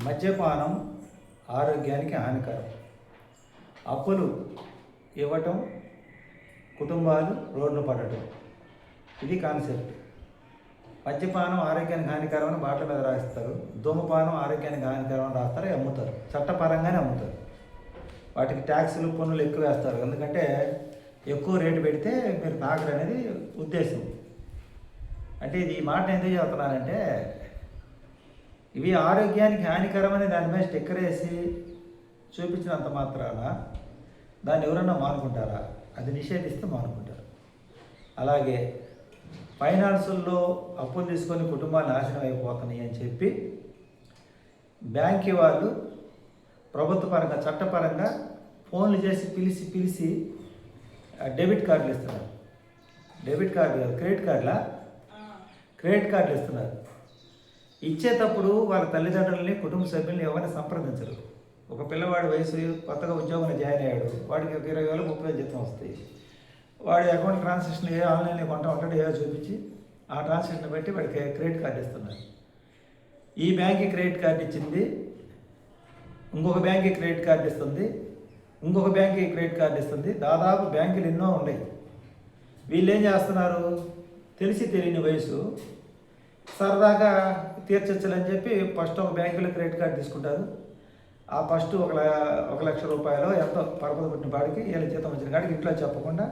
మద్యపానం ఆరోగ్యానికి హానికరం. అప్పులు ఇవ్వటం, కుటుంబాలు రోడ్లు పడటం, ఇది కాన్సెప్ట్. మద్యపానం ఆరోగ్యానికి హానికరం అని బాటల మీద రాస్తారు, ధూమపానం ఆరోగ్యానికి హానికరం అని రాస్తారు, అమ్ముతారు, చట్టపరంగానే అమ్ముతారు. వాటికి ట్యాక్సులు పన్నులు ఎక్కువ వేస్తారు, ఎందుకంటే ఎక్కువ రేటు పెడితే మీరు తాగరు అనేది ఉద్దేశం. అంటే ఇది ఈ మాట ఎందుకు చెప్తున్నానంటే, ఇవి ఆరోగ్యానికి హానికరమని దాని మీద స్టిక్కర్ వేసి చూపించినంత మాత్రాన దాన్ని ఎవరన్నా మానుకుంటారా? అది నిషేధిస్తే మానుకుంటారు. అలాగే ఫైనాన్సుల్లో అప్పులు తీసుకొని కుటుంబాలు నాశనం అయిపోతున్నాయి అని చెప్పి బ్యాంకి వాళ్ళు ప్రభుత్వ పరంగా చట్టపరంగా ఫోన్లు చేసి పిలిచి డెబిట్ కార్డులు ఇస్తున్నారు. డెబిట్ కార్డు కాదు, క్రెడిట్ కార్డులు ఇస్తున్నారు. ఇచ్చేటప్పుడు వాళ్ళ తల్లిదండ్రులని, కుటుంబ సభ్యుల్ని ఎవరిని సంప్రదించరు. ఒక పిల్లవాడి వయసు కొత్తగా ఉద్యోగంలో జాయిన్ అయ్యాడు, వాడికి 20,000 30,000 జీతం వస్తాయి. వాడి అకౌంట్ ట్రాన్సాక్షన్ ఏ ఆన్లైన్లో కొంటా ఉంటాడు, ఏదో చూపించి ఆ ట్రాన్సాక్షన్ బట్టి వాడికి క్రెడిట్ కార్డు ఇస్తున్నారు. ఈ బ్యాంక్కి క్రెడిట్ కార్డు ఇచ్చింది, ఇంకొక బ్యాంక్కి క్రెడిట్ కార్డు ఇస్తుంది, ఇంకొక బ్యాంక్కి క్రెడిట్ కార్డు ఇస్తుంది. దాదాపు బ్యాంకులు ఎన్నో ఉన్నాయి. వీళ్ళు ఏం చేస్తున్నారు? తెలిసి తెలియని వయసు సరదాగా తీర్చొచ్చాలని చెప్పి ఫస్ట్ ఒక బ్యాంకులో క్రెడిట్ కార్డు తీసుకుంటారు. ఆ ఫస్ట్ ఒక 1,00,000 రూపాయలు ఎంతో పరపతి పుట్టిన వాడికి వీళ్ళ జీతం వచ్చిన కాడికి ఇంట్లో చెప్పకుండా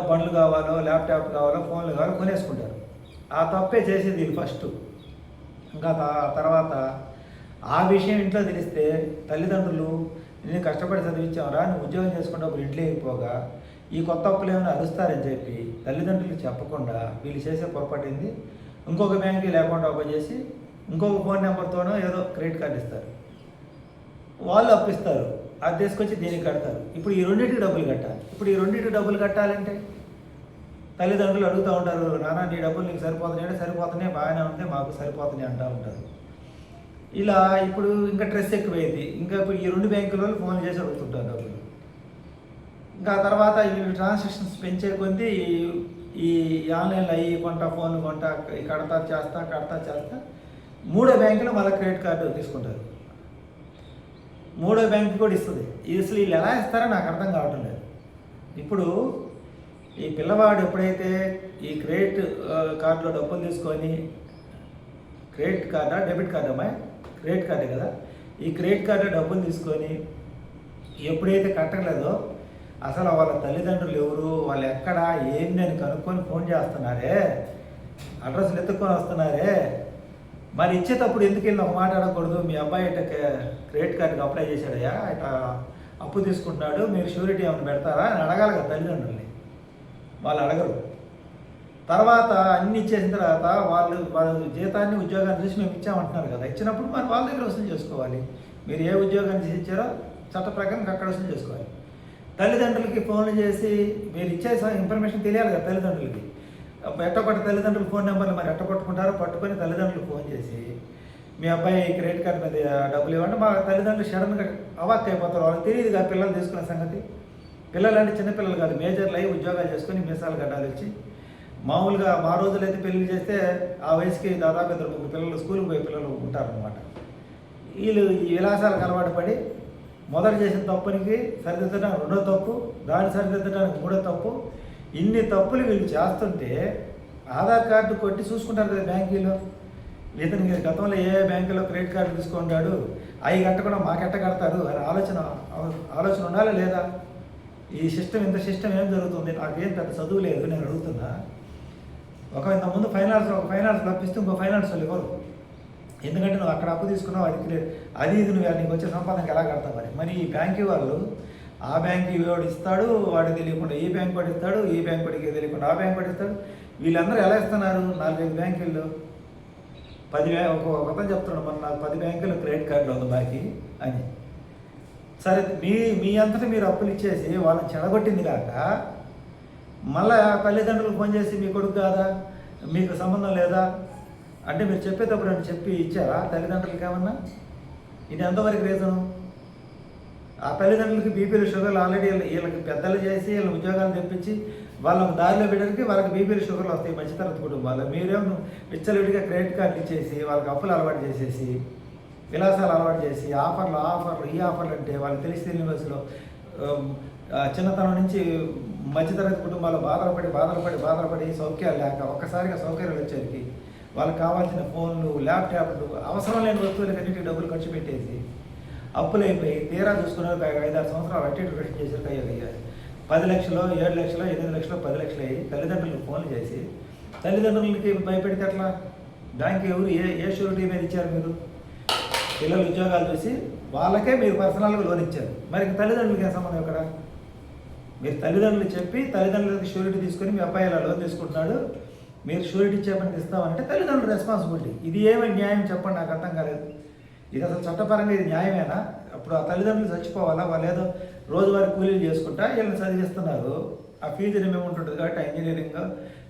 బండ్లు కావాలో, ల్యాప్టాప్ కావాలో, ఫోన్లు కావాలో కొనేసుకుంటారు. ఆ తప్పే చేసేది వీళ్ళు ఫస్ట్. ఇంకా తర్వాత ఆ విషయం ఇంట్లో తెలిస్తే తల్లిదండ్రులు, నేను కష్టపడి చదివించామరా, నువ్వు ఉద్యోగం చేసుకున్నప్పుడు ఇంట్లో అయిపోగా ఈ కొత్త అప్పులు ఏమైనా అరుస్తారని చెప్పి తల్లిదండ్రులు చెప్పకుండా వీళ్ళు చేసే పొరపాటింది ఇంకొక బ్యాంక్కి లేకుండా ఓపెన్ చేసి ఇంకొక ఫోన్ నెంబర్తోనో ఏదో క్రెడిట్ కార్డు ఇస్తారు. వాళ్ళు అప్పిస్తారు, అది తీసుకొచ్చి దీనికి కడతారు. ఇప్పుడు ఈ రెండింటికి డబ్బులు కట్టాలంటే తల్లిదండ్రులు అడుగుతూ ఉంటారు, నాన్న నీ డబ్బులు నీకు సరిపోతున్నాయి, సరిపోతున్నాయి, బాగానే ఉంటే మాకు సరిపోతున్నాయి అంటూ ఉంటారు. ఇలా ఇప్పుడు ఇంకా స్ట్రెస్ ఎక్కువైంది. ఇంకా ఇప్పుడు ఈ 2 బ్యాంకుల వాళ్ళు ఫోన్ చేసి అడుగుతుంటారు డబ్బులు. ఇంకా తర్వాత ఈ ట్రాన్సాక్షన్స్ పెంచే కొద్దీ ఈ ఆన్లైన్లో అయ్యి కొంటా, ఫోన్లు కొంటా, కడతా చేస్తా 3వ బ్యాంకులో మళ్ళీ క్రెడిట్ కార్డు తీసుకుంటారు. 3వ బ్యాంకు కూడా ఇస్తుంది. అసలు వీళ్ళు ఎలా ఇస్తారో నాకు అర్థం కావటం లేదు. ఇప్పుడు ఈ పిల్లవాడు ఎప్పుడైతే ఈ క్రెడిట్ కార్డులో డబ్బులు తీసుకొని, క్రెడిట్ కార్డా డెబిట్ కార్డు అమ్మాయి, క్రెడిట్ కార్డే కదా, ఈ క్రెడిట్ కార్డు డబ్బులు తీసుకొని ఎప్పుడైతే కట్టలేదో అసలు వాళ్ళ తల్లిదండ్రులు ఎవరు, వాళ్ళు ఎక్కడ ఏంది అని కనుక్కొని ఫోన్ చేస్తున్నారే, అడ్రస్లు ఎత్తుక్కొని వస్తున్నారే. మరి ఇచ్చేటప్పుడు ఎందుకు వెళ్ళి ఒక మాట అడగకూడదు, మీ అబ్బాయి ఇట క్రెడిట్ కార్డుకి అప్లై చేశాడయ్యా, ఇట అప్పు తీసుకుంటున్నాడు, మీరు షూరిటీ ఏమైనా పెడతారా అని అడగాలి కదా తల్లిదండ్రుల్ని. వాళ్ళు అడగరు. తర్వాత అన్ని ఇచ్చేసిన తర్వాత వాళ్ళ జీతాన్ని, ఉద్యోగాన్ని చూసి మేము ఇచ్చామంటున్నారు కదా, ఇచ్చినప్పుడు మరి వాళ్ళ దగ్గర వసూలు చేసుకోవాలి. మీరు ఏ ఉద్యోగాన్ని ఇచ్చారో చట్ట ప్రకారం అక్కడ వసూలు చేసుకోవాలి. తల్లిదండ్రులకి ఫోన్లు చేసి మీరు ఇచ్చే ఇన్ఫర్మేషన్ తెలియాలి కదా తల్లిదండ్రులకి. ఎట్టపట్టు తల్లిదండ్రులు ఫోన్ నెంబర్లు మరి ఎట్టపట్టుకుంటారో పట్టుకొని తల్లిదండ్రులకు ఫోన్ చేసి మీ అబ్బాయి క్రెడిట్ కార్డు మీద డబ్బులు ఇవ్వండి. మా తల్లిదండ్రులు సడన్గా అవాక్ అయిపోతారు. వాళ్ళకి తెలియదు కదా పిల్లలు తీసుకునే సంగతి. పిల్లలు అంటే చిన్నపిల్లలు కాదు, మేజర్లు అయ్యి ఉద్యోగాలు చేసుకొని మీసాలు గడ్డాలు ఇచ్చి, మామూలుగా మా రోజులైతే పెళ్లి చేస్తే ఆ వయసుకి దాదాపు 2-3 పిల్లలు స్కూల్కి పోయే పిల్లలు ఉంటారనమాట. వీళ్ళు ఈ విలాసాలకు అలవాటు పడి మొదట చేసిన తప్పునికి సరిదిద్దడానికి 2వ తప్పు, దాన్ని సరిదిద్దడానికి 3వ తప్పు, ఇన్ని తప్పులు వీళ్ళు చేస్తుంటే ఆధార్ కార్డు కొట్టి చూసుకుంటారు కదా బ్యాంకీలో. ఇతనికి గతంలో ఏ బ్యాంకులో క్రెడిట్ కార్డు తీసుకుంటాడు, అవి కట్టకుండా మాకెట్ట కడతారు అని ఆలోచన ఉండాలా లేదా? ఈ ఇంత సిస్టమ్ ఏం జరుగుతుంది? నాకేం పెద్ద చదువు లేదు, నేను అడుగుతున్నా. ఇంతకుముందు ఫైనాన్స్ తప్పిస్తే ఇంకో ఫైనాన్స్ వాళ్ళు ఇవ్వరు. ఎందుకంటే నువ్వు అక్కడ అప్పు తీసుకున్నావు, అది నువ్వు నీకు వచ్చే సంపాదనకి ఎలా కడతావు మరి ఈ బ్యాంకు వాళ్ళు ఆ బ్యాంకు వాడు ఇస్తాడు, వాడికి తెలియకుండా ఈ బ్యాంక్ వాడు ఇస్తాడు, ఈ బ్యాంక్ వాడికి తెలియకుండా ఆ బ్యాంక్ వాడు ఇస్తాడు. వీళ్ళందరూ ఎలా ఇస్తున్నారు? 4-5 బ్యాంకుల్లో 10,000 ఒక చెప్తున్నాడు, మన నాకు 10 బ్యాంకుల్లో క్రెడిట్ కార్డులు ఉంది బాకీ అని. సరే మీ అంతటా మీరు అప్పులు ఇచ్చేసి వాళ్ళని చెడగొట్టింది కాక మళ్ళీ తల్లిదండ్రులకు ఫోన్ చేసి మీ కొడుకు కాదా, మీకు సంబంధం లేదా అంటే మీరు చెప్పేటప్పుడు అని చెప్పి ఇచ్చారా తల్లిదండ్రులకి ఏమన్నా? ఇది ఎంతవరకు రీజను? ఆ తల్లిదండ్రులకి బీపీలు షుగర్లు ఆల్రెడీ వీళ్ళకి పెద్దలు చేసి వీళ్ళ ఉద్యోగాలు తెప్పించి వాళ్ళకు దారిలో పెట్టడానికి వాళ్ళకి బీపీలు షుగర్లు వస్తాయి మధ్యతరగతి కుటుంబాలు. మీరేమో విచ్చలవిడిగా క్రెడిట్ కార్డులు ఇచ్చేసి వాళ్ళకి అప్పులు అలవాటు చేసేసి విలాసాలు అలవాటు చేసి ఆఫర్లు ఈ ఆఫర్లు అంటే వాళ్ళకి తెలిసి తెలియని వయసులో చిన్నతనం నుంచి మధ్యతరగతి కుటుంబాలు బాధపడి సౌఖ్యాలు లేక ఒక్కసారిగా సౌకర్యాలు వచ్చేసరికి వాళ్ళకి కావాల్సిన ఫోన్లు ల్యాప్టాప్లు అవసరం లేని వస్తువులకి అన్నింటికి డబ్బులు ఖర్చు పెట్టేసి అప్పులైపోయి తీరా చూసుకునే 5-6 సంవత్సరాలు అట్టి కృషి చేశారు అయ్యారు 10 లక్షలు 7 లక్షలు 8 లక్షలు 10 లక్షలు అయ్యి తల్లిదండ్రులకు ఫోన్లు చేసి తల్లిదండ్రులకి భయపెడితే అట్లా బ్యాంక్ ఎవరు ఏ షూరిటీ మీద ఇచ్చారు మీరు? పిల్లలు ఉద్యోగాలు చూసి వాళ్ళకే మీరు పర్సనల్గా లోన్ ఇచ్చారు. మరి తల్లిదండ్రులకి ఏం సంబంధం ఇక్కడ? మీరు తల్లిదండ్రులు చెప్పి తల్లిదండ్రులకి షూరిటీ తీసుకొని మీ అబ్బాయి ఇలా లోన్ తీసుకుంటున్నాడు, మీరు షూరిటీ ఇచ్చేపనికి ఇస్తామంటే తల్లిదండ్రుల రెస్పాన్సిబిలిటీ. ఇది ఏమి న్యాయం చెప్పండి, నాకు అర్థం కాలేదు. ఇది అసలు చట్టపరంగా ఇది న్యాయమేనా? అప్పుడు ఆ తల్లిదండ్రులు చచ్చిపోవాలా? వాళ్ళు ఏదో రోజువారీ కూలీలు చేసుకుంటా వీళ్ళని చదివిస్తున్నారు. ఆ ఫీజు రిమేమెంట్ ఉంటుంది కాబట్టి ఇంజనీరింగ్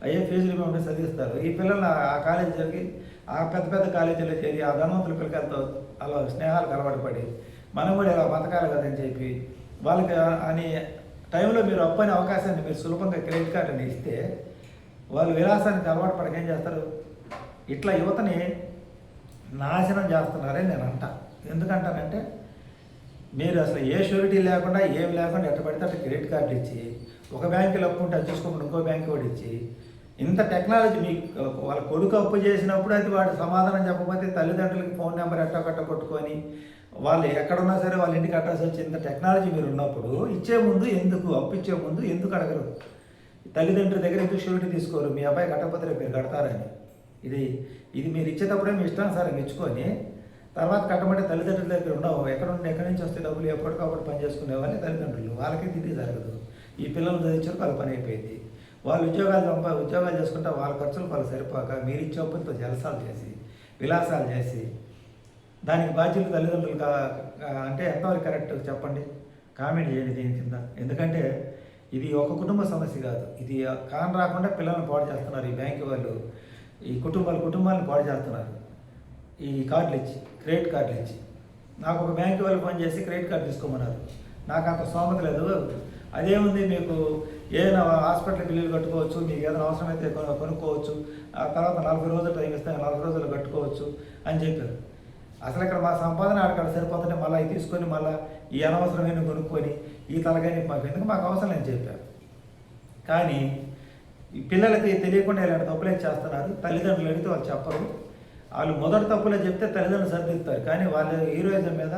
అయ్యే ఫీజు రిమేమెంట్ చదివిస్తారు. ఈ పిల్లల్ని ఆ కాలేజీ జరిగి ఆ పెద్ద కాలేజీలో చేరి ఆ ధనవంతుల పిల్లలతో అలా స్నేహాలకు అలవాటు పడి మనం కూడా ఇలా బతకాలి కదని చెప్పి వాళ్ళకి అని టైంలో మీరు అప్పని అవకాశాన్ని మీరు సులభంగా క్రెడిట్ కార్డుని ఇస్తే వాళ్ళు విలాసానికి అలవాటు పడక ఏం చేస్తారు? ఇట్లా యువతని నాశనం చేస్తున్నారని నేను అంటా. ఎందుకంటానంటే మీరు అసలు ఏ షూరిటీ లేకుండా ఏమి లేకుండా ఎట్ట పడితే అట్లా క్రెడిట్ కార్డు ఇచ్చి ఒక బ్యాంకులో అప్పు ఉంటే అది చూసుకోకుండా ఇంకో బ్యాంకు కూడా ఇచ్చి ఇంత టెక్నాలజీ మీ వాళ్ళ కొడుకు అప్పు చేసినప్పుడు అది వాడు సమాధానం చెప్పకపోతే తల్లిదండ్రులకి ఫోన్ నెంబర్ ఎట్టకట్ట కొట్టుకొని వాళ్ళు ఎక్కడున్నా సరే వాళ్ళ ఇంటికి అడ్రస్ వచ్చి ఇంత టెక్నాలజీ మీరు ఉన్నప్పుడు ఇచ్చే ముందు ఎందుకు అప్పు ఇచ్చే ముందు ఎందుకు అడగరు? తల్లిదండ్రుల దగ్గర ఎందుకు షూరిటీ తీసుకోరు? మీ అబ్బాయి కట్టకపోతే రేపు మీరు కడతారని. ఇది మీరు ఇచ్చేటప్పుడే మీ ఇష్టానుసారం ఇచ్చుకొని తర్వాత కట్టమంటే తల్లిదండ్రుల దగ్గర ఉండవు. ఎక్కడి నుంచి వస్తే డబ్బులు ఎప్పటికప్పుడు పని చేసుకునే వాళ్ళే తల్లిదండ్రులు. వాళ్ళకి తిరిగి జరగదు. ఈ పిల్లలు చదివించారు వాళ్ళ పని అయిపోయింది. వాళ్ళు ఉద్యోగాలు చేసుకుంటే వాళ్ళ ఖర్చులు వాళ్ళు సరిపోక మీరు ఇచ్చే అప్పులతో జలసాలు చేసి విలాసాలు చేసి దానికి బాధ్యులు తల్లిదండ్రులు అంటే ఎంతవరకు కరెక్ట్ చెప్పండి? కామెంట్ చేయండి దీని కింద. ఎందుకంటే ఇది ఒక కుటుంబ సమస్య కాదు. ఇది కాని రాకుండా పిల్లల్ని పాడు చేస్తున్నారు ఈ బ్యాంకు వాళ్ళు. ఈ కుటుంబాలను పాడు చేస్తున్నారు ఈ కార్డులు ఇచ్చి, క్రెడిట్ కార్డులు ఇచ్చి. నాకు ఒక బ్యాంకు వాళ్ళు ఫోన్ చేసి క్రెడిట్ కార్డు తీసుకోమన్నారు. నాకు అంత స్తోమత లేదు. అదేముంది, మీకు ఏదైనా హాస్పిటల్ బిల్లులు కట్టుకోవచ్చు, మీకు ఏదైనా అవసరమైతే కొనుక్కోవచ్చు, ఆ తర్వాత 40 రోజులు టైం ఇస్తే 40 రోజులు కట్టుకోవచ్చు అని చెప్పారు. అసలు ఇక్కడ మా సంపాదన ఆడకాడ సరిపోతుంటే మళ్ళీ ఇది తీసుకొని మళ్ళీ ఈ అనవసరమైన కొనుక్కొని ఈ తలగాని మాకు ఎందుకు, మాకు అవసరం లేని చెప్పారు. కానీ ఈ పిల్లలకి తెలియకుండా ఇలాంటి తప్పులే చేస్తున్నారు. తల్లిదండ్రులు అడిగితే వాళ్ళు చెప్పరు. వాళ్ళు మొదటి తప్పులే చెప్తే తల్లిదండ్రులు సరిదిద్దుతారు. కానీ వాళ్ళ హీరోయిజం మీద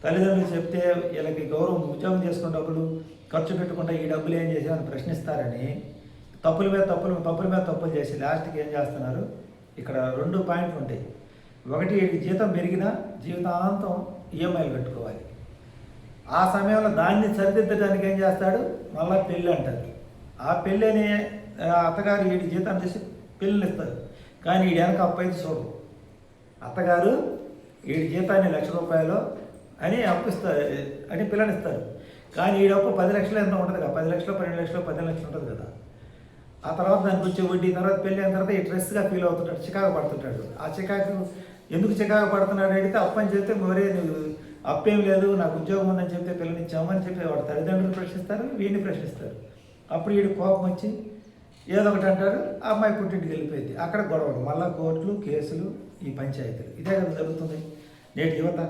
తల్లిదండ్రులు చెప్తే వీళ్ళకి గౌరవం, ఉద్యోగం చేసుకున్న డబ్బులు ఖర్చు పెట్టుకుంటే ఈ డబ్బులు ఏం చేసామని ప్రశ్నిస్తారని తప్పుల మీద తప్పులు చేసి లాస్ట్కి ఏం చేస్తున్నారు? ఇక్కడ 2 పాయింట్లు ఉంటాయి. ఒకటి, వీడికి జీతం పెరిగినా జీవితాంతం ఈఎంఐలు కట్టుకోవాలి. ఆ సమయంలో దాన్ని సరిదిద్దడానికి ఏం చేస్తాడు? మళ్ళీ పెళ్ళి అంటారు. ఆ పెళ్ళి అనే అత్తగారు వీడి జీతం చేసి పెళ్ళిని ఇస్తారు. కానీ వీడి వెనక అప్పు అయితే చూడరు. అత్తగారు వీడి జీతాన్ని ₹1,00,000 అని అప్పిస్తారు అని పిల్లనిస్తారు. కానీ ఈ అప్పు 10 లక్షలు ఎంత ఉంటుంది కదా, 10 లక్షలు 12 లక్షలు 15 లక్షలు ఉంటుంది కదా. ఆ తర్వాత దానికి వచ్చే వడ్డీ, తర్వాత పెళ్ళి అయిన తర్వాత ఈ స్ట్రెస్గా ఫీల్ అవుతుంటాడు, చికాకు పడుతుంటాడు. ఆ చికాకు ఎందుకు చికాకు పడుతున్నాడు అడిగితే అప్పు అని చెప్తే మరే నువ్వు అప్పేం లేదు నాకు ఉద్యోగం ఉందని చెప్తే పిల్లనిచ్చామని చెప్పి వాడు తల్లిదండ్రులు ప్రశ్నిస్తారు, వీడిని ప్రశ్నిస్తారు. అప్పుడు వీడి కోపం వచ్చి ఏదో ఒకటి అంటారు, ఆ అమ్మాయి పుట్టింటికి వెళ్ళిపోయింది. అక్కడ గొడవలు, మళ్ళీ కోర్టులు, కేసులు, ఈ పంచాయతీలు. ఇదే కదా జరుగుతుంది నేటి యువత.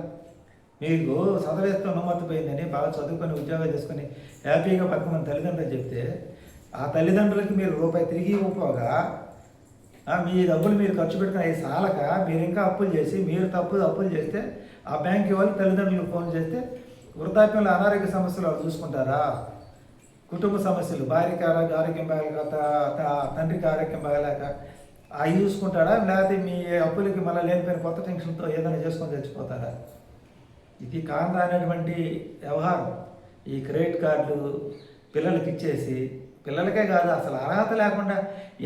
మీకు చదివేస్తూ నమ్మతిపోయిందని బాగా చదువుకొని ఉద్యోగాలు చేసుకొని హ్యాపీగా బతకమని తల్లిదండ్రులు చెప్తే ఆ తల్లిదండ్రులకి మీరు రూపాయి తిరిగి ఇవ్వకపోగా మీ డబ్బులు మీరు ఖర్చు పెట్టుకుని అవి సాలక మీరు ఇంకా అప్పులు చేసి మీరు అప్పులు చేస్తే ఆ బ్యాంక్ వాళ్ళు తల్లిదండ్రులకు ఫోన్ చేస్తే వృద్ధాప్యంలో అనారోగ్య సమస్యలు వాళ్ళు చూసుకుంటారా? కుటుంబ సమస్యలు, భార్యకి ఆరోగ్యం బాగలేక, తండ్రికి ఆరోగ్యం బాగలేక అవి చూసుకుంటాడా? లేకపోతే మీ అప్పులకి మళ్ళీ లేనిపోయిన కొత్త టెన్షన్తో ఏదైనా చేసుకొని చచ్చిపోతారా? ఇది కాంద్రానేటువంటి వ్యవహారం. ఈ క్రెడిట్ కార్డులు పిల్లలకి ఇచ్చేసి, పిల్లలకే కాదు అసలు అర్హత లేకుండా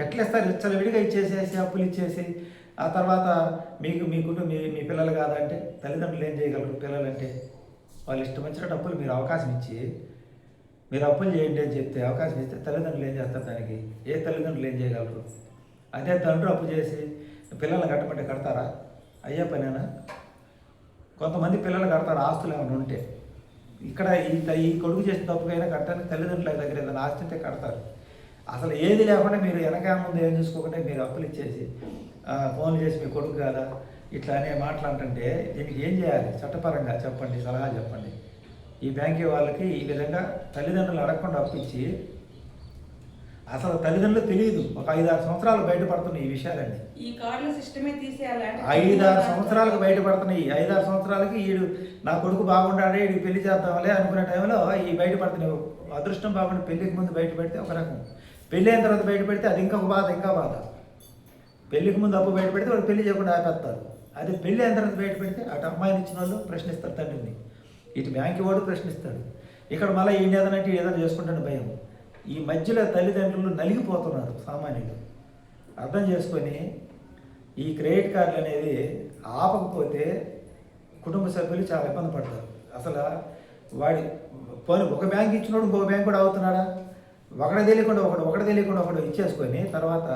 ఎట్లా ఇస్తారు? విడిగా ఇచ్చేసేసి అప్పులు ఇచ్చేసి ఆ తర్వాత మీ పిల్లలు కాదంటే తల్లిదండ్రులు ఏం చేయగలరు? పిల్లలంటే వాళ్ళు ఇష్టం వచ్చినట్టు అప్పులు మీరు అవకాశం ఇచ్చి మీరు అప్పులు చేయండి అని చెప్తే అవకాశం ఇస్తే తల్లిదండ్రులు ఏం చేస్తారు? దానికి ఏ తల్లిదండ్రులు ఏం చేయగలరు? అదే తండ్రి అప్పు చేసి పిల్లల్ని కట్టమంటే కడతారా? అయ్యే పనేనా? కొంతమంది పిల్లలు కడతారు ఆస్తులు ఏమైనా ఉంటే. ఇక్కడ ఈ కొడుకు చేసిన తప్పుకైనా కట్టడానికి తల్లిదండ్రుల దగ్గర ఏదైనా ఆస్తి ఉంటే కడతారు. అసలు ఏది లేకుండా మీరు వెనక ముందు ఏం చూసుకోకుండా మీరు అప్పులు ఇచ్చేసి ఫోన్లు చేసి మీ కొడుకు కాదా ఇట్లా అనే మాటలు అంటుంటే దీనికి ఏం చేయాలి చట్టపరంగా చెప్పండి, సలహా చెప్పండి. ఈ బ్యాంకీ వాళ్ళకి ఈ విధంగా తల్లిదండ్రులు అడగకుండా అప్పించి, అసలు తల్లిదండ్రులు తెలియదు, ఒక 5-6 సంవత్సరాలు బయటపడుతున్నాయి ఈ విషయాలన్నీ. ఈ కార్డుల సిస్టమే తీసేయాలంటే 5-6 సంవత్సరాలకు బయటపడుతున్నాయి. 5-6 సంవత్సరాలకి ఈడు నా కొడుకు బాగుండాడే వీడికి పెళ్లి చేద్దాంలే అనుకునే టైంలో ఈ బయటపడుతున్నాయి. అదృష్టం బాగుండి పెళ్లికి ముందు బయట పెడితే ఒక రకం, పెళ్ళి అయిన తర్వాత బయట పెడితే అది ఇంకొక బాధ, ఇంకా బాధ. పెళ్లికి ముందు అప్పు బయట పెడితే వాడు పెళ్లి చేయకుండా ఆపేస్తారు. అదే పెళ్లి అయిన తర్వాత బయట పెడితే అటు అమ్మాయిని ఇచ్చిన వాళ్ళు ప్రశ్నిస్తారు తండ్రిని, ఇటు బ్యాంకి వాడు ప్రశ్నిస్తాడు. ఇక్కడ మళ్ళీ ఈయన ఏదనంటే ఏదైనా చేసుకుంటాను భయం. ఈ మధ్యలో తల్లిదండ్రులు నలిగిపోతున్నారు సామాన్యులు. అర్థం చేసుకొని ఈ క్రెడిట్ కార్డులు అనేది ఆపకపోతే కుటుంబ సభ్యులు చాలా ఇబ్బంది పడతారు. అసలు వాడి పోనీ ఒక బ్యాంక్ ఇచ్చినోడు ఇంకో బ్యాంక్ కూడా అవుతున్నాడా? ఒకటి తెలియకుండా ఒకటి ఇచ్చేసుకొని తర్వాత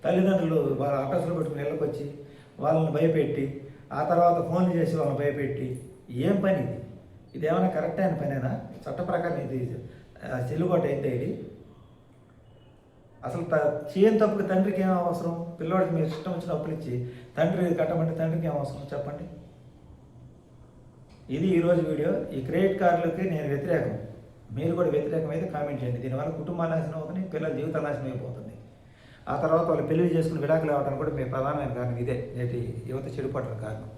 తల్లిదండ్రులు వాళ్ళ అడ్రస్లు పెట్టుకుని ఇళ్ళకి వచ్చి వాళ్ళని భయపెట్టి, ఆ తర్వాత ఫోన్లు చేసి వాళ్ళని భయపెట్టి, ఏం పని ఇది? ఇదేమైనా కరెక్ట్ అయిన పనేనా? చట్ట ప్రకారం ఇది చెల్లుబాటు అయితే ఇది అసలు చేయని తప్పుకి తండ్రికి ఏం అవసరం? పిల్లవాడికి మీరు ఇష్టం వచ్చిన అప్పులు ఇచ్చి తండ్రి కట్టమంటే తండ్రికి ఏం అవసరం చెప్పండి? ఇది ఈరోజు వీడియో. ఈ క్రెడిట్ కార్డులకి నేను వ్యతిరేకం, మీరు కూడా వ్యతిరేకమైతే కామెంట్ చేయండి. దీనివల్ల కుటుంబాలు నాశనం అవుతుంది, పిల్లల జీవితాలు నాశనం అయిపోతుంది. ఆ తర్వాత వాళ్ళు పెళ్లి చేసుకుని విడాకులు అవ్వడానికి కూడా మీ ప్రధానమైన కారణం ఇదే, నేటి యువత చెడుపాట్ల కారణం.